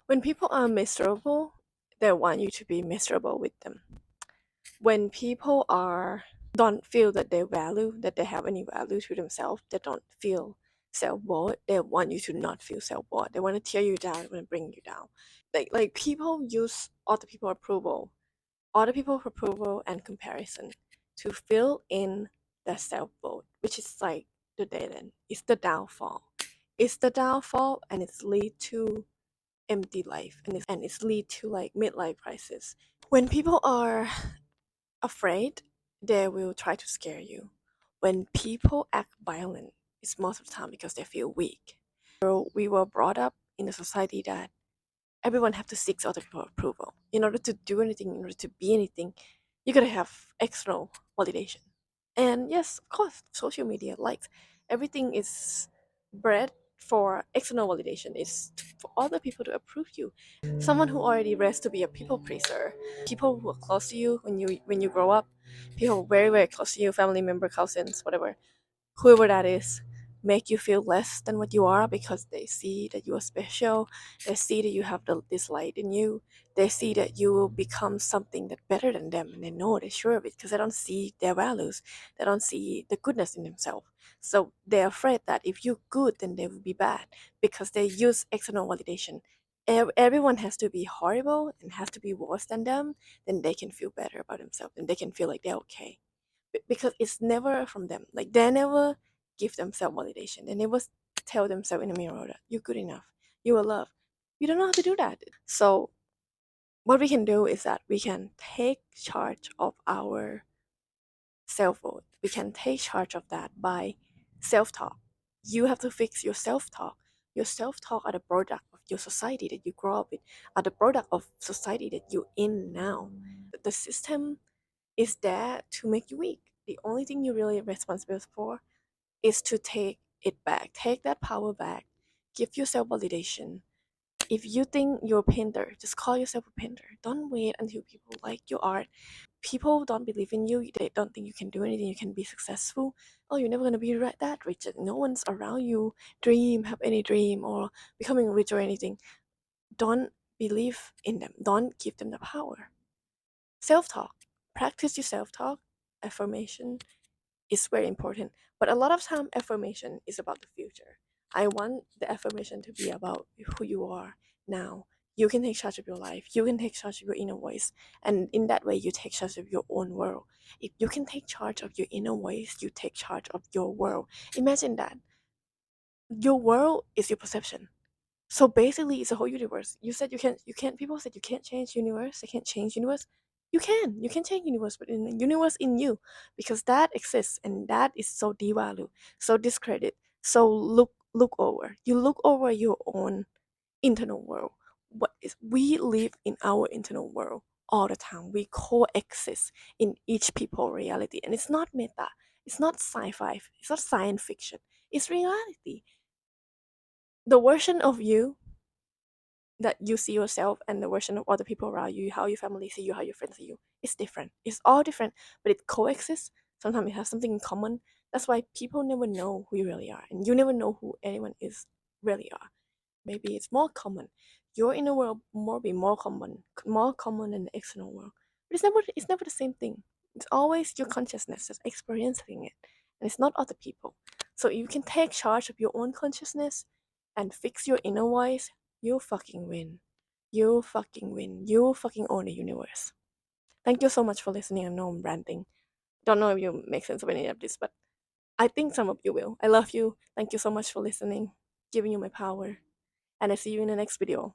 When people are miserable, they want you to be miserable with them. When people are don't feel that they value, that they have any value to themselves, they don't feel self-worth, they want you to not feel self-worth. They want to tear you down, they want to bring you down. Like people use other people's approval and comparison to fill in their self-worth, which is like the dead end. It's the downfall. It's the downfall, and it's lead to empty life, and it's lead to like midlife crisis. When people are afraid, they will try to scare you. When people act violent, it's most of the time because they feel weak. So we were brought up in a society that everyone have to seek other people's approval. In order to do anything, in order to be anything, you gotta have external validation. And yes, of course, social media, likes, everything is bred for external validation. It's for other people to approve you. Someone who already raised to be a people pleaser, people who are close to you when you grow up, people very very close to you, family member, cousins, whatever, whoever that is, make you feel less than what you are because they see that you are special. They see that you have this light in you. They see that you will become something that better than them, and they know, they're sure of it because they don't see their values. They don't see the goodness in themselves. So they're afraid that if you're good, then they will be bad because they use external validation. Everyone has to be horrible and has to be worse than them, then they can feel better about themselves and they can feel like they're okay, because it's never from them. Like they never give themselves validation. They never tell themselves in the mirror that you're good enough, you are loved. You don't know how to do that. So what we can do is that we can take charge of our self-worth. We can take charge of that by self-talk. You have to fix your self-talk. Your self-talk are the product of your society that you grow up in, are the product of society that you're in now. The system is there to make you weak. The only thing you're really responsible for is to take it back. Take that power back. Give yourself validation. If you think you're a painter, just call yourself a painter. Don't wait until people like your art. People don't believe in you. They don't think you can do anything. You can be successful. Oh, you're never gonna be that rich. No one's around you. Have any dream or becoming rich or anything. Don't believe in them. Don't give them the power. Self-talk. Practice your self-talk. Affirmation is very important. But a lot of time affirmation is about the future. I want the affirmation to be about who you are now. You can take charge of your life. You can take charge of your inner voice. And in that way you take charge of your own world. If you can take charge of your inner voice, you take charge of your world. Imagine that. Your world is your perception. So basically, it's a whole universe. You can't. People said you can't change universe. They can't change universe. You can. You can change universe, but in the universe in you, because that exists and that is so devalued, so discredit. So look over. You look over your own internal world. What is we live in our internal world all the time. We coexist in each people reality, and it's not meta. It's not sci-fi. It's not science fiction. It's reality. The version of you that you see yourself and the version of other people around you, how your family see you, how your friends see you, it's different. It's all different, but it coexists. Sometimes it has something in common. That's why people never know who you really are, and you never know who anyone is really are. Maybe it's more common. Your inner world more common than the external world. But it's never the same thing. It's always your consciousness that's experiencing it, and it's not other people. So you can take charge of your own consciousness and fix your inner voice. You fucking win. You fucking win. You fucking own the universe. Thank you so much for listening. I know I'm ranting. Don't know if you make sense of any of this, but I think some of you will. I love you. Thank you so much for listening, giving you my power, and I see you in the next video.